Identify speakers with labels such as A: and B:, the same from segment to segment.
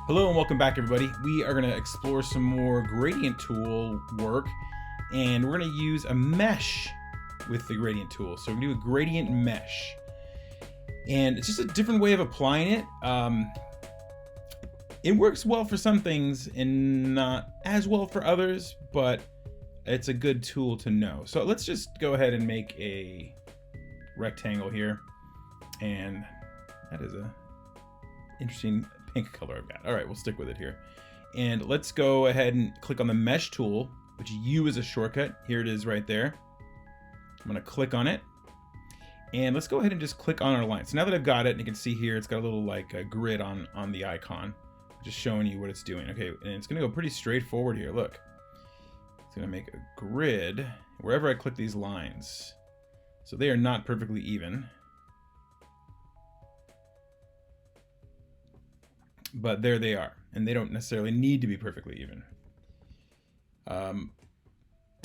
A: Hello and welcome back, everybody. We are going to explore some more gradient tool work, and we're going to use a mesh with the gradient tool. So we're going to do a gradient mesh, and it's just a different way of applying it. It works well for some things and not as well for others, but it's a good tool to know. So let's just go ahead and make a rectangle here, and that is a interesting pink color I've got. All right, we'll stick with it here. And let's go ahead and click on the mesh tool, which U is a shortcut. Here it is right there. I'm gonna click on it. And let's go ahead and just click on our line. So now that I've got it, and you can see here, it's got a little like a grid on the icon, just showing you what it's doing. Okay, and it's gonna go pretty straightforward here. Look, it's gonna make a grid wherever I click these lines. So they are not perfectly even, but there they are, and they don't necessarily need to be perfectly even.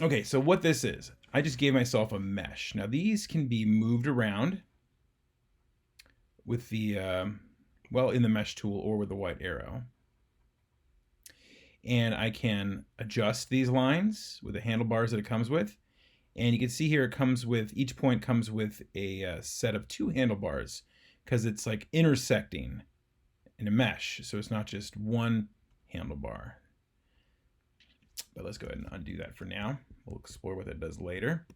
A: Okay, so what this is, I just gave myself a mesh. Now these can be moved around with the, well, in the mesh tool or with the white arrow. And I can adjust these lines with the handlebars that it comes with. And you can see here it comes with, each point comes with a set of 2 handlebars, because it's like intersecting in a mesh, so it's not just one handlebar. But let's go ahead and undo that for now. We'll explore what that does later.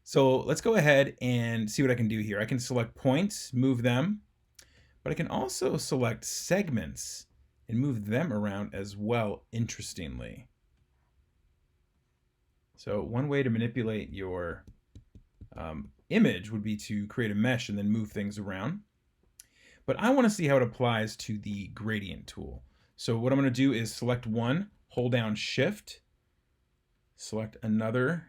A: So let's go ahead and see what I can do here. I can select points, move them, but I can also select segments and move them around as well, interestingly. So one way to manipulate your image would be to create a mesh and then move things around. But I want to see how it applies to the gradient tool. So what I'm going to do is select one, hold down Shift, select another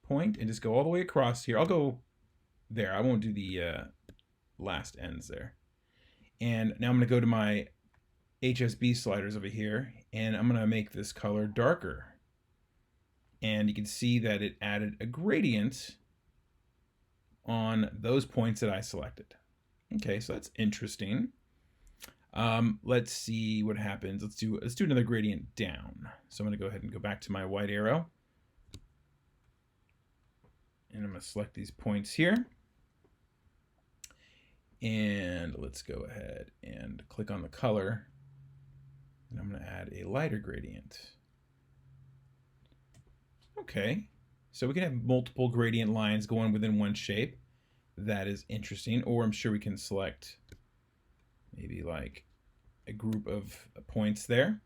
A: point, and just go all the way across here. I'll go there. I won't do the last ends there. And now I'm going to go to my HSB sliders over here, and I'm going to make this color darker. And you can see that it added a gradient on those points that I selected. Okay, so that's interesting. Let's see what happens. Let's do another gradient down. So I'm going to go ahead and go back to my white arrow. And I'm going to select these points here. And let's go ahead and click on the color. And I'm going to add a lighter gradient. Okay, so we can have multiple gradient lines going within one shape. That is interesting. Or I'm sure we can select maybe like a group of points there.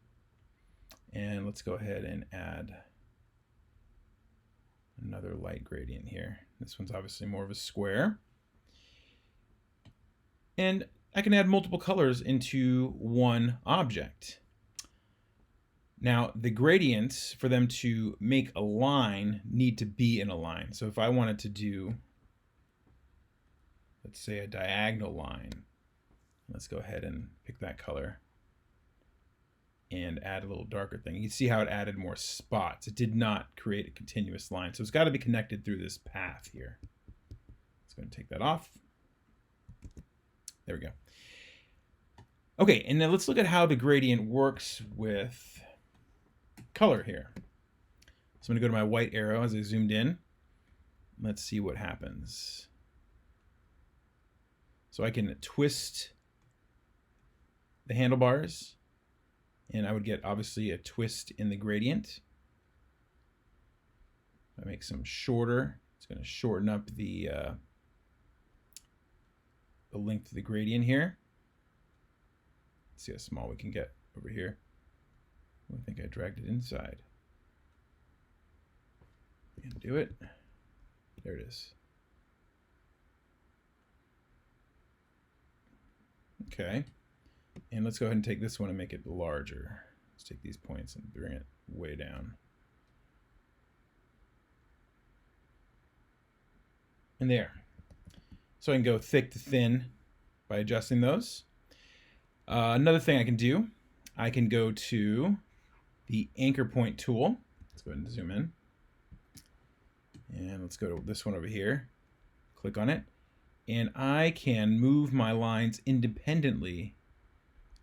A: And let's go ahead and add another light gradient here. This one's obviously more of a square. And I can add multiple colors into one object. Now, the gradients, for them to make a line, need to be in a line. So if I wanted to do, let's say, a diagonal line, let's go ahead and pick that color and add a little darker thing. You can see how it added more spots. It did not create a continuous line. So it's got to be connected through this path here. Let's go and take that off. There we go. Okay, and then let's look at how the gradient works with color here. So I'm going to go to my white arrow as I zoomed in. Let's see what happens. So I can twist the handlebars, and I would get obviously a twist in the gradient. If I make some shorter, it's going to shorten up the length of the gradient here. Let's see how small we can get over here. I think I dragged it inside. And do it. There it is. Okay. And let's go ahead and take this one and make it larger. Let's take these points and bring it way down. And there. So I can go thick to thin by adjusting those. Another thing I can do, I can go to the anchor point tool. Let's go ahead and zoom in. And let's go to this one over here. Click on it. And I can move my lines independently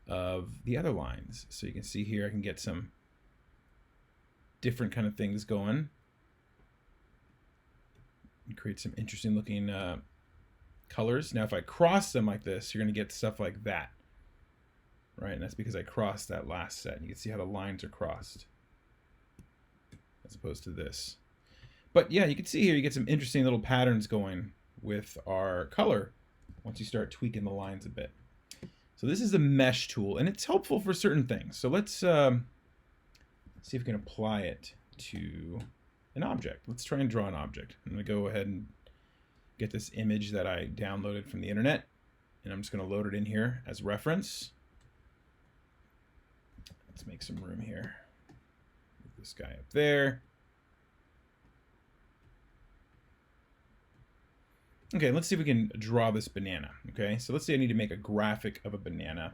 A: of the other lines. So you can see here I can get some different kind of things going and create some interesting looking colors. Now if I cross them like this, you're going to get stuff like that, right? And that's because I crossed that last set. And you can see how the lines are crossed as opposed to this. But yeah, you can see here you get some interesting little patterns going with our color once you start tweaking the lines a bit. So this is the mesh tool, and it's helpful for certain things. So let's see if we can apply it to an object. Let's try and draw an object. I'm going to go ahead and get this image that I downloaded from the internet, and I'm just going to load it in here as reference. Let's make some room here. Move this guy up there. Okay, let's see if we can draw this banana. Okay, so let's say I need to make a graphic of a banana,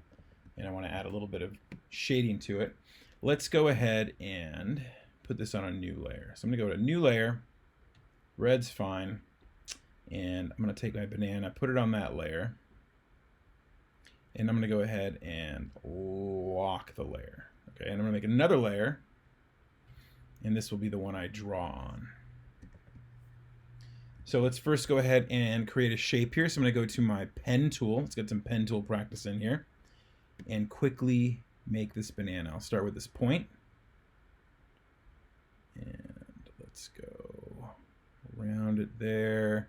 A: and I want to add a little bit of shading to it. Let's go ahead and put this on a new layer. So I'm going to go to new layer, red's fine, and I'm going to take my banana, put it on that layer, and I'm going to go ahead and lock the layer. Okay, and I'm going to make another layer, and this will be the one I draw on. So let's first go ahead and create a shape here. So I'm going to go to my pen tool. Let's get some pen tool practice in here and quickly make this banana. I'll start with this point. And let's go around it there.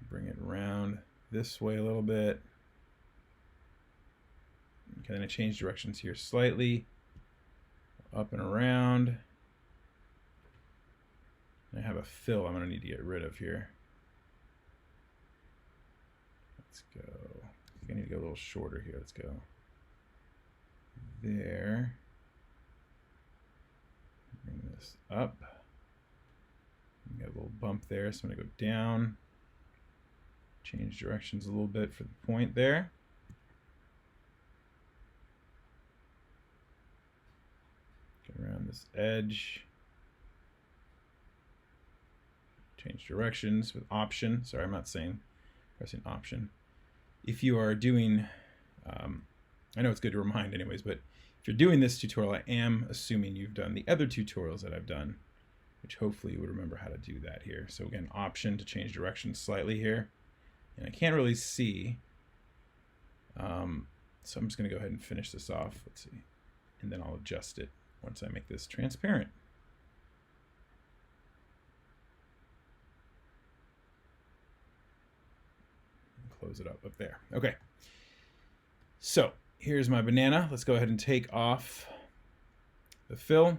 A: Bring it around this way a little bit. Okay, then I change directions here slightly. Up and around. I have a fill I'm going to need to get rid of here. Let's go. I need to go a little shorter here. Let's go there. Bring this up. Got a little bump there, so I'm going to go down. Change directions a little bit for the point there. Get around this edge. Change directions with option. Sorry, I'm not saying pressing option. If you are doing, I know it's good to remind anyways, but if you're doing this tutorial, I am assuming you've done the other tutorials that I've done, which hopefully you would remember how to do that here. So again, option to change direction slightly here. And I can't really see. So I'm just going to go ahead and finish this off. Let's see. And then I'll adjust it once I make this transparent. Close it up there. Okay. So here's my banana. Let's go ahead and take off the fill.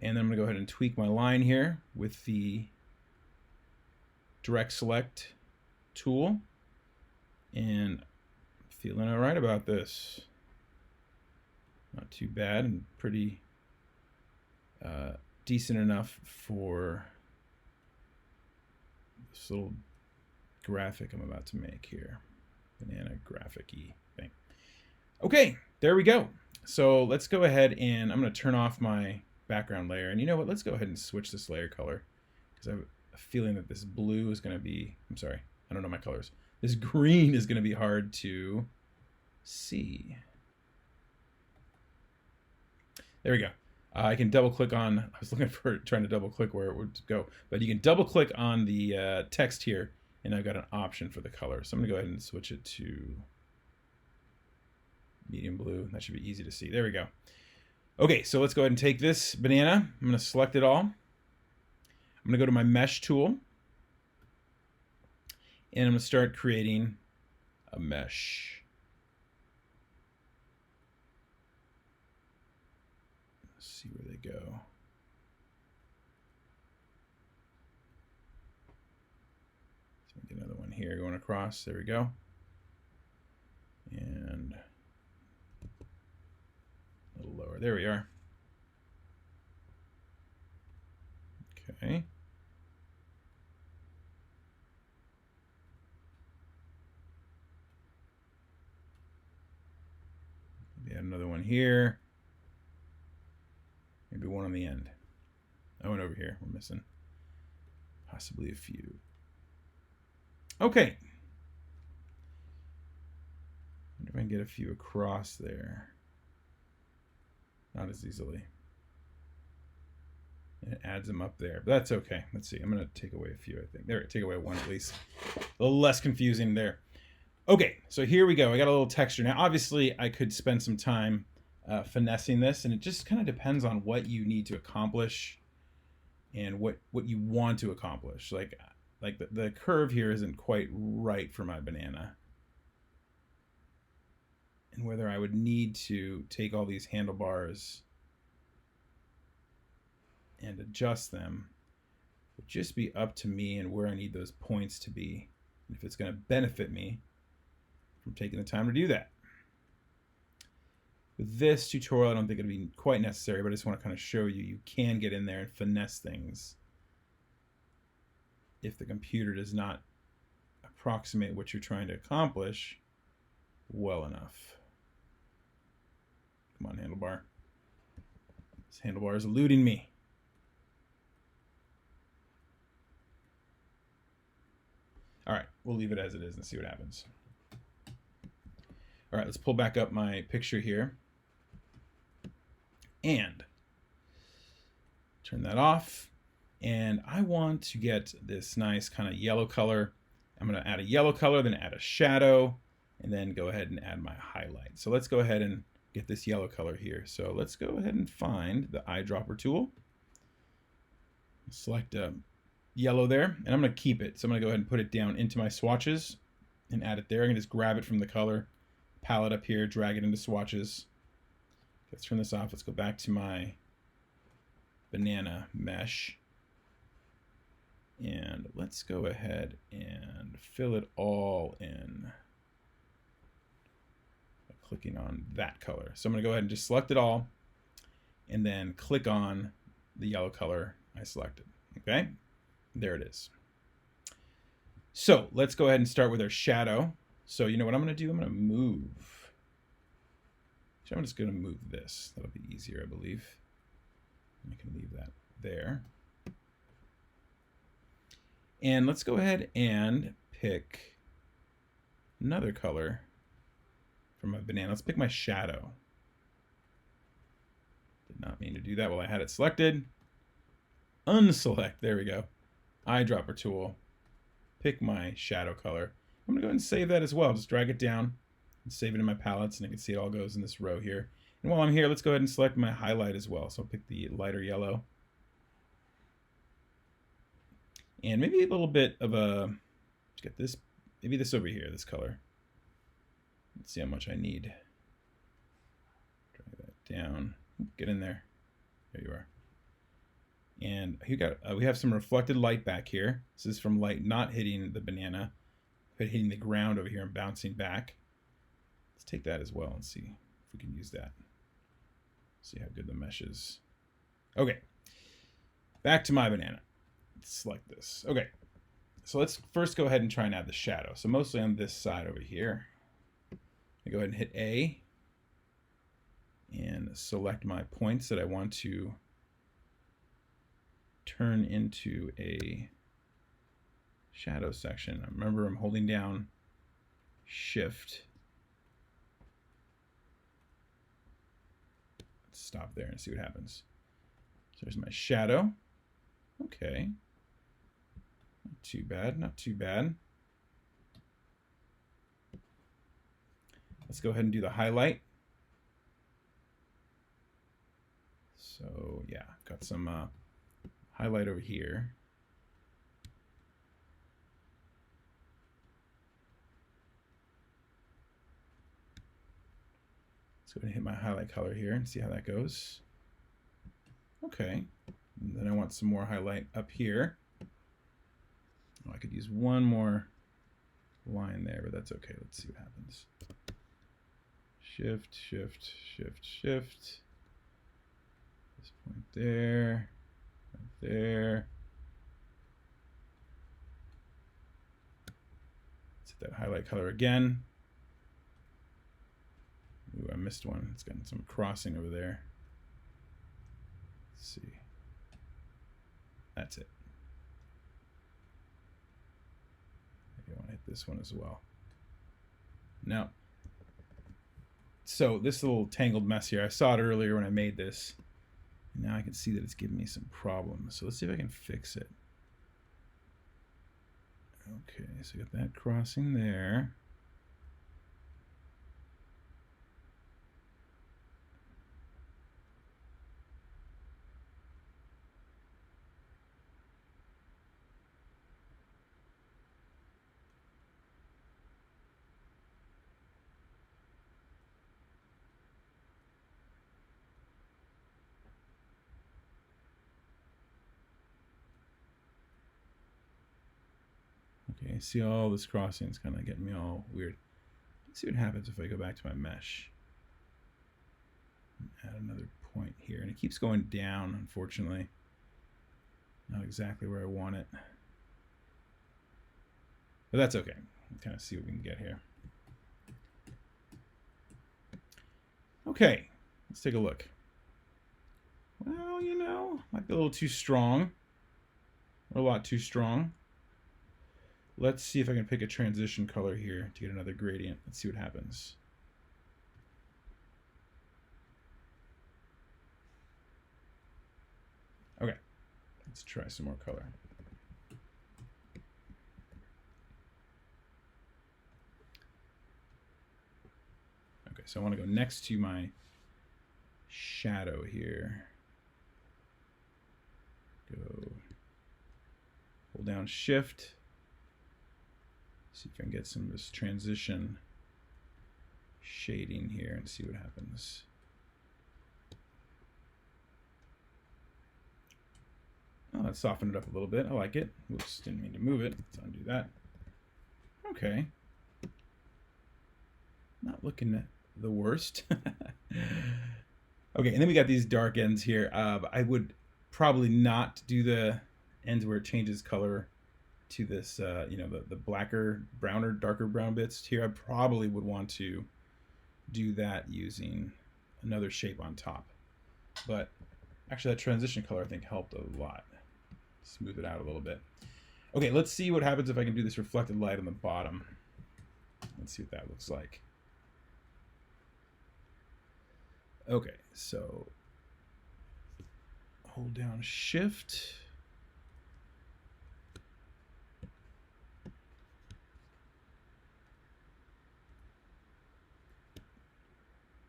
A: And then I'm going to go ahead and tweak my line here with the direct select tool. And I'm feeling all right about this. Not too bad and pretty decent enough for this little graphic I'm about to make here. Banana graphic-y thing. Okay, there we go. So let's go ahead and I'm going to turn off my background layer. And you know what? Let's go ahead and switch this layer color because I have a feeling that this blue is going to be, I'm sorry, I don't know my colors. This green is going to be hard to see. There we go. I can double click on, I was looking for trying to double click where it would go, but you can double click on the text here. And I've got an option for the color. So I'm going to go ahead and switch it to medium blue. That should be easy to see. There we go. Okay, so let's go ahead and take this banana. I'm going to select it all. I'm going to go to my mesh tool. And I'm going to start creating a mesh. Let's see where they go. Another one here going across. There we go. And a little lower. There we are. Okay. Maybe add another one here. Maybe one on the end. Oh, and over here we're missing possibly a few. Okay. If I Try and get a few across there. Not as easily. And it adds them up there, but that's okay. Let's see. I'm going to take away a few, I think. There, take away one at least. A little less confusing there. Okay, so here we go. I got a little texture. Now, obviously, I could spend some time finessing this, and it just kind of depends on what you need to accomplish and what you want to accomplish. Like the curve here isn't quite right for my banana. And whether I would need to take all these handlebars and adjust them would just be up to me and where I need those points to be, and if it's going to benefit me from taking the time to do that. With this tutorial, I don't think it'll be quite necessary, but I just want to kind of show you can get in there and finesse things if the computer does not approximate what you're trying to accomplish well enough. Come on, handlebar. This handlebar is eluding me. All right, we'll leave it as it is and see what happens. All right, let's pull back up my picture here and turn that off. And I want to get this nice kind of yellow color. I'm going to add a yellow color, then add a shadow, and then go ahead and add my highlight. So let's go ahead and get this yellow color here. So let's go ahead and find the eyedropper tool. Select yellow there, and I'm going to keep it. So I'm going to go ahead and put it down into my swatches and add it there. I can just grab it from the color palette up here, drag it into swatches. Let's turn this off. Let's go back to my banana mesh. And let's go ahead and fill it all in by clicking on that color. So I'm going to go ahead and just select it all and then click on the yellow color I selected. Okay, there it is. So let's go ahead and start with our shadow. So you know what I'm going to do? I'm going to move. So I'm just going to move this. That'll be easier, I believe. I can leave that there. And let's go ahead and pick another color from my banana. Let's pick my shadow. Did not mean to do that while I had it selected. Unselect, there we go. Eyedropper tool. Pick my shadow color. I'm gonna go ahead and save that as well. Just drag it down and save it in my palettes, and I can see it all goes in this row here. And while I'm here, let's go ahead and select my highlight as well. So I'll pick the lighter yellow. And maybe a little bit of a, let's get this, maybe this over here, this color. Let's see how much I need. Drag that down, get in there. There you are. And we have some reflected light back here. This is from light not hitting the banana, but hitting the ground over here and bouncing back. Let's take that as well and see if we can use that. See how good the mesh is. Okay, back to my banana. Let's select this. Okay, so let's first go ahead and try and add the shadow. So mostly on this side over here. I go ahead and hit A and select my points that I want to turn into a shadow section. Remember, I'm holding down Shift. Let's stop there and see what happens. So there's my shadow. Okay. Not too bad, not too bad. Let's go ahead and do the highlight. So yeah, got some highlight over here. Let's go ahead and hit my highlight color here and see how that goes. Okay, and then I want some more highlight up here. Oh, I could use one more line there, but that's okay. Let's see what happens. Shift, shift, shift, shift. This point there, right there. Let's hit that highlight color again. Ooh, I missed one. It's got some crossing over there. Let's see. That's it. Maybe I want to hit this one as well. Now, So this little tangled mess here, I saw it earlier when I made this. And now I can see that it's giving me some problems. So let's see if I can fix it. Okay, so I got that crossing there. Okay, see all this crossing is kind of getting me all weird. Let's see what happens if I go back to my mesh. Add another point here, and it keeps going down, unfortunately. Not exactly where I want it. But that's okay. Kind of see what we can get here. Okay, let's take a look. Well, you know, might be a little too strong. Or a lot too strong. Let's see if I can pick a transition color here to get another gradient. Let's see what happens. Okay, let's try some more color. Okay, so I want to go next to my shadow here. Go, hold down Shift. See if I can get some of this transition shading here and see what happens. Oh, that softened it up a little bit. I like it. Oops, didn't mean to move it. Let's undo that. Okay. Not looking the worst. Okay, and then we got these dark ends here. I would probably not do the ends where it changes color to this, you know, the blacker, browner, darker brown bits here. I probably would want to do that using another shape on top. But actually that transition color I think helped a lot. Smooth it out a little bit. Okay, let's see what happens if I can do this reflected light on the bottom. Let's see what that looks like. Okay, so hold down Shift.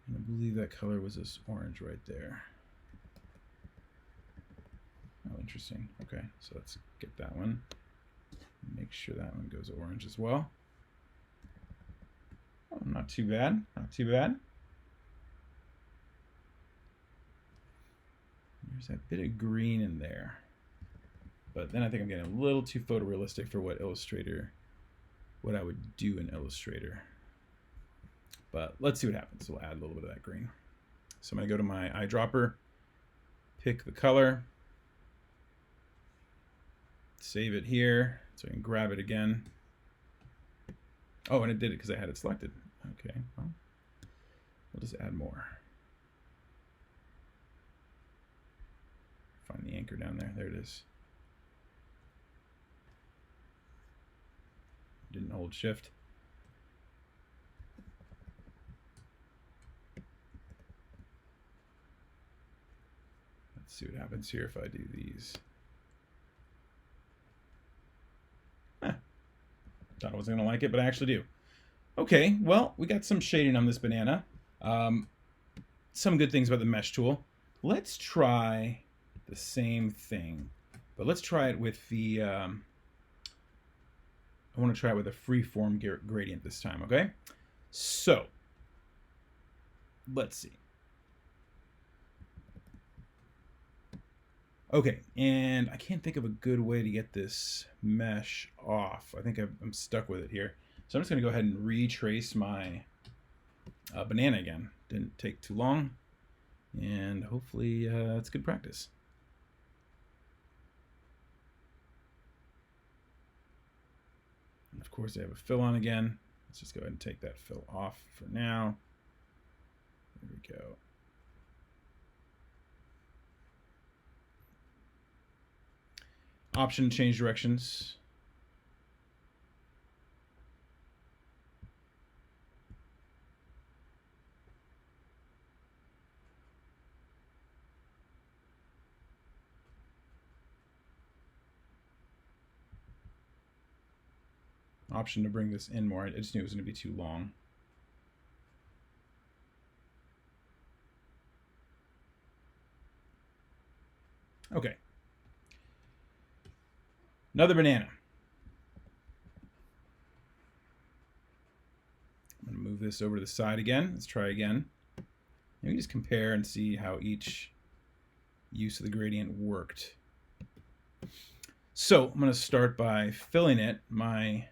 A: And I believe that color was this orange right there. Oh, interesting. Okay, so let's get that one. Make sure that one goes orange as well. Oh, not too bad. Not too bad. There's that bit of green in there. But then I think I'm getting a little too photorealistic for what I would do in Illustrator. But let's see what happens. We'll add a little bit of that green. So I'm going to go to my eyedropper, pick the color, save it here so I can grab it again. Oh, and it did it because I had it selected. Okay, well, we'll just add more. Find the anchor down there. There it is. Didn't hold Shift. Let's see what happens here if I do these. Thought I wasn't going to like it, but I actually do. Okay, well, we got some shading on this banana. Some good things about the mesh tool. Let's try the same thing, but let's try it with the, I want to try it with a freeform gradient this time, okay? So, let's see. Okay, and I can't think of a good way to get this mesh off. I think I'm stuck with it here. So I'm just going to go ahead and retrace my banana again. Didn't take too long, and hopefully it's good practice. And of course, I have a fill on again. Let's just go ahead and take that fill off for now. There we go. Option to change directions. option to bring this in more. I just knew it was going to be too long. Okay. Another banana. I'm going to move this over to the side again. Let's try again. And we just compare and see how each use of the gradient worked. So I'm going to start by filling it my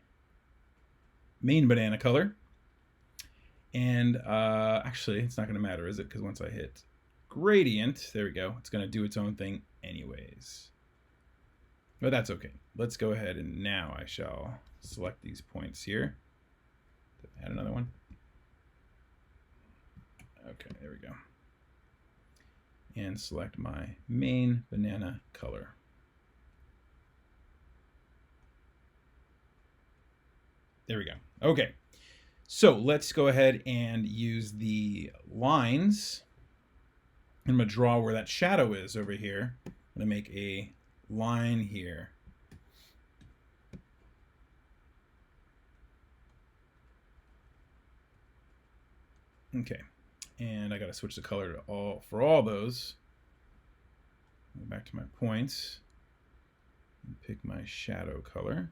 A: main banana color. And actually, it's not going to matter, is it? Because once I hit gradient, there we go, it's going to do its own thing anyways. But that's okay. Let's go ahead and now I shall select these points here. Add another one. Okay, there we go. And select my main banana color. There we go. Okay, so let's go ahead and use the lines. I'm going to draw where that shadow is over here. I'm going to make a line here. Okay, and I got to switch the color to all for all those. Go back to my points and pick my shadow color.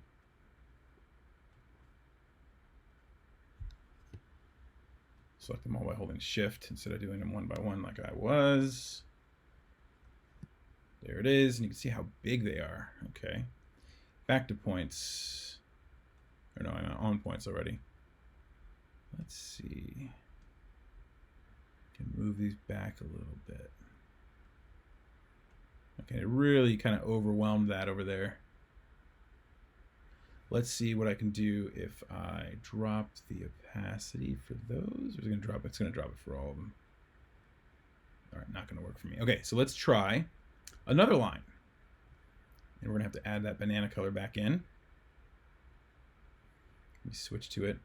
A: Select them all by holding Shift instead of doing them one by one like I was. There it is, and you can see how big they are. Okay, back to points. Or no, I'm on points already. Let's see. Can move these back a little bit. Okay, it really kind of overwhelmed that over there. Let's see what I can do if I drop the opacity for those. Or is it going to drop? It's going to drop it for all of them. All right, not going to work for me. Okay, so let's try another line. And we're going to have to add that banana color back in. Let me switch to it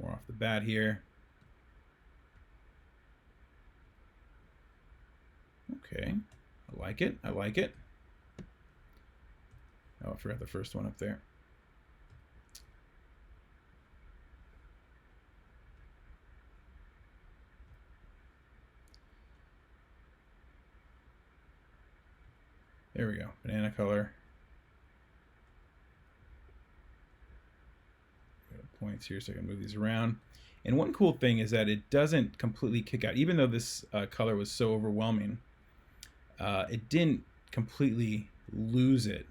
A: more off the bat here. Okay, I like it. I like it. Oh, I forgot the first one up there. There we go, banana color. Got points here so I can move these around. And one cool thing is that it doesn't completely kick out. Even though this color was so overwhelming, it didn't completely lose it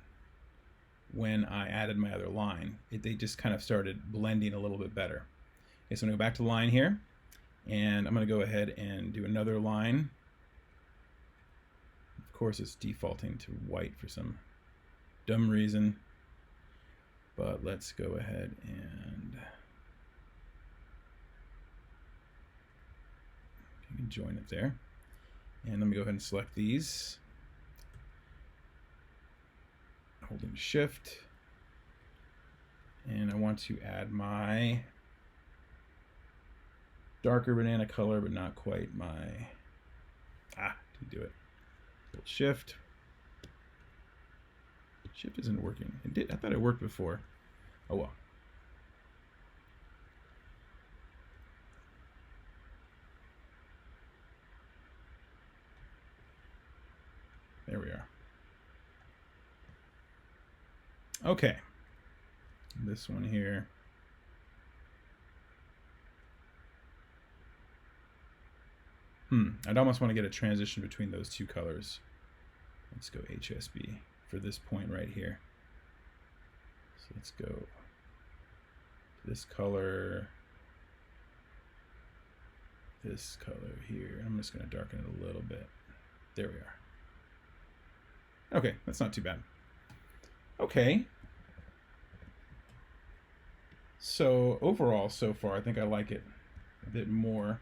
A: when I added my other line. They just kind of started blending a little bit better. Okay, so I'm going to go back to the line here, and I'm going to go ahead and do another line. Of course, it's defaulting to white for some dumb reason, but let's go ahead and you can join it there. And let me go ahead and select these. Holding Shift. And I want to add my darker banana color, but not quite my, didn't do it. Hold Shift. Shift isn't working. It did. I thought it worked before. Oh well. There we are. Okay. This one here. I'd almost want to get a transition between those two colors. Let's go HSB for this point right here. So let's go this color here. I'm just going to darken it a little bit. There we are. Okay, that's not too bad. Okay. So overall, so far, I think I like it a bit more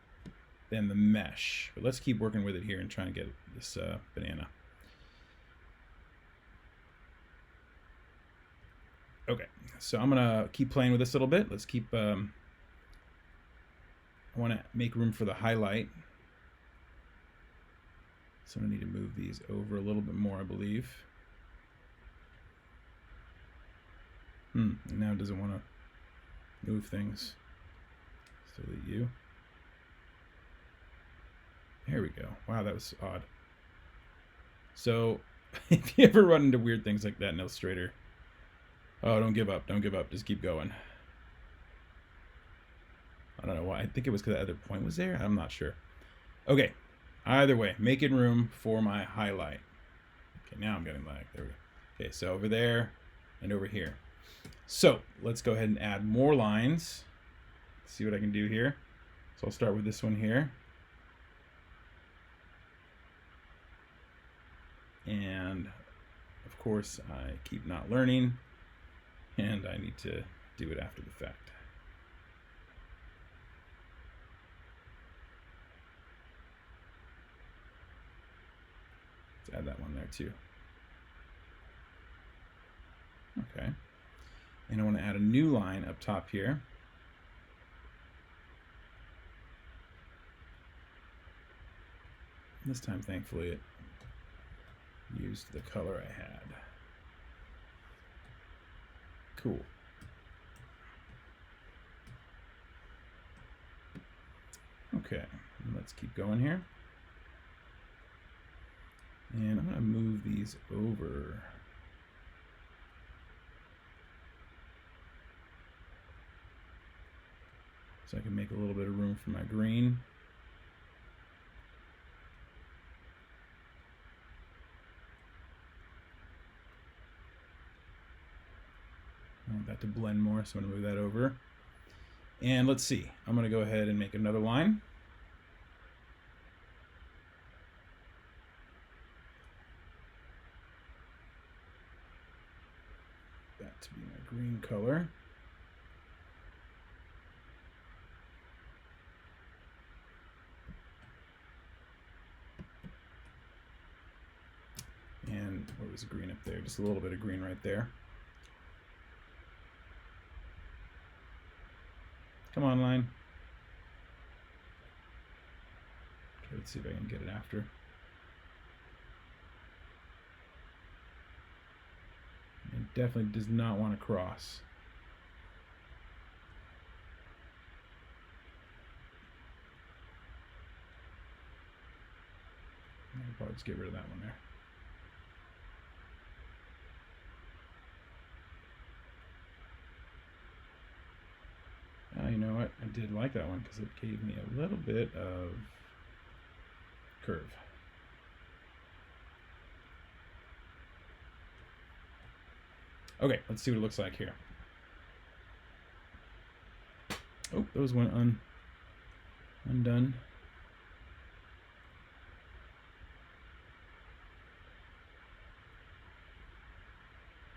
A: than the mesh. But let's keep working with it here and try and get this banana. Okay, so I'm gonna keep playing with this a little bit. Let's keep, I wanna make room for the highlight. So I need to move these over a little bit more, I believe. Now it doesn't want to move things. Let's delete you. There we go. Wow, that was odd. So if you ever run into weird things like that in Illustrator, oh, don't give up. Don't give up. Just keep going. I don't know why. I think it was because that other point was there. I'm not sure. Okay. Either way, making room for my highlight. Okay, now I'm getting lag. There we go. Okay, so over there and over here. So let's go ahead and add more lines. See what I can do here. So I'll start with this one here. And of course, I keep not learning, and I need to do it after the fact. Let's add that one there too. Okay. And I want to add a new line up top here. This time, thankfully, it used the color I had. Cool. Okay, let's keep going here. And I'm going to move these over. So I can make a little bit of room for my green. I want that to blend more, so I'm going to move that over. And let's see, I'm going to go ahead and make another line. That to be my green color. And what was the green up there? Just a little bit of green right there. Come on, line. Okay, let's see if I can get it after. It definitely does not want to cross. I'll probably just get rid of that one there. You know what? I did like that one because it gave me a little bit of curve. Okay, let's see what it looks like here. Oh, those went undone.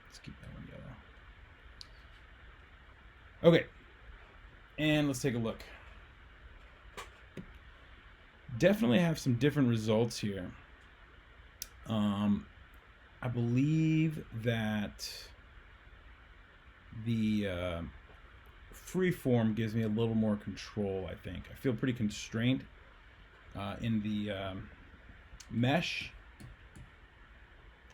A: Let's keep that one yellow. Okay. And let's take a look. Definitely have some different results here. I believe that the Freeform gives me a little more control, I think. I feel pretty constrained in the mesh,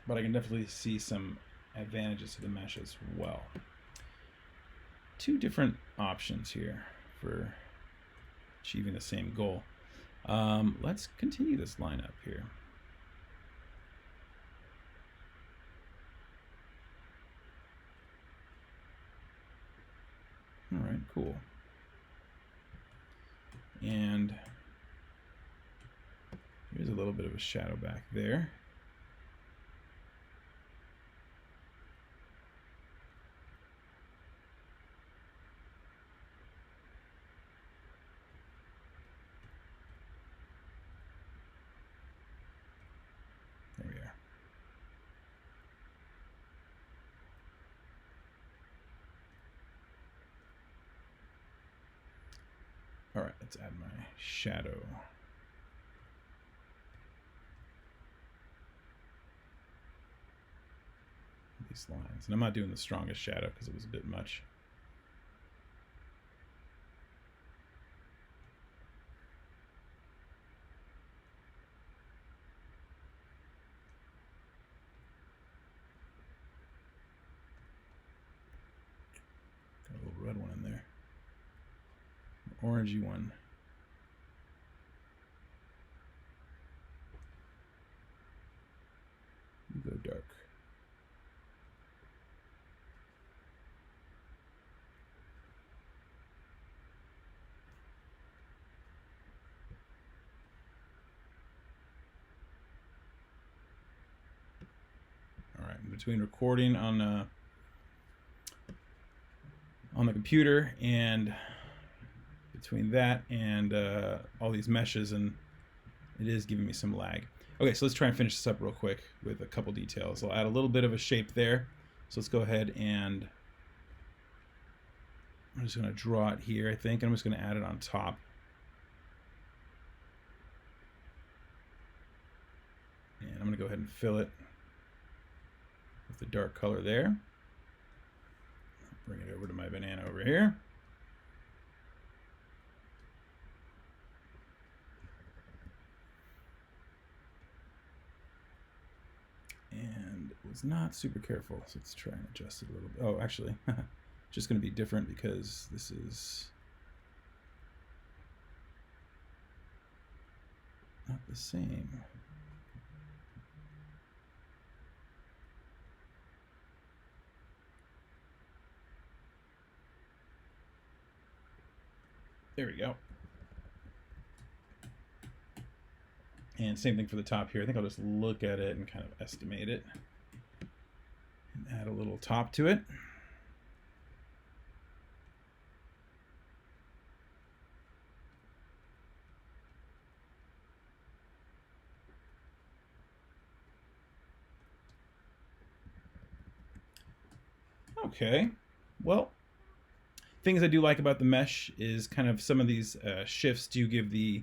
A: but I can definitely see some advantages to the mesh as well. Two different options here for achieving the same goal. Let's continue this line up here. All right, cool. And here's a little bit of a shadow back there. There we are. All right, let's add my shadow. These lines. And I'm not doing the strongest shadow because it was a bit much. orangey one. You go dark. All right, between recording on the computer and between that and all these meshes, and it is giving me some lag. Okay, so let's try and finish this up real quick with a couple details. I'll add a little bit of a shape there. So let's go ahead and I'm just going to draw it here, I think. I'm just going to add it on top. And I'm going to go ahead and fill it with the dark color there. Bring it over to my banana over here. And it was not super careful, so let's try and adjust it a little bit. Oh, actually, just going to be different because this is not the same. There we go. And same thing for the top here. I think I'll just look at it and kind of estimate it and add a little top to it. Okay, well, things I do like about the mesh is kind of some of these shifts do give the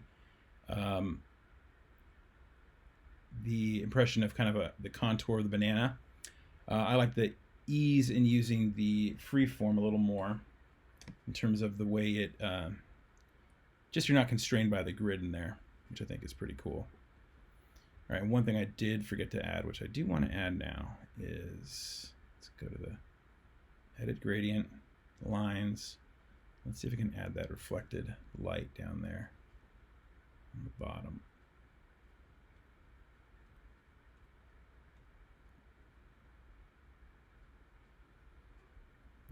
A: impression of kind of the contour of the banana. I like the ease in using the freeform a little more in terms of the way it, just you're not constrained by the grid in there, which I think is pretty cool. All right, one thing I did forget to add, which I do want to add now, is let's go to the edit gradient, lines. Let's see if I can add that reflected light down there on the bottom.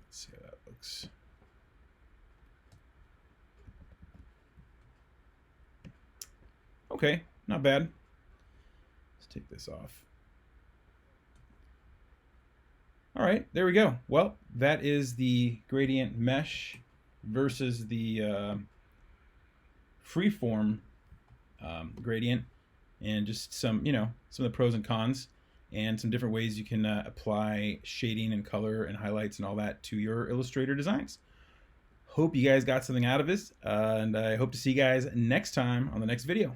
A: Let's see how that looks. Okay, not bad. Let's take this off. All right, there we go. Well, that is the gradient mesh versus the freeform gradient, and just some, some of the pros and cons, and some different ways you can apply shading and color and highlights and all that to your Illustrator designs. Hope you guys got something out of this, and I hope to see you guys next time on the next video.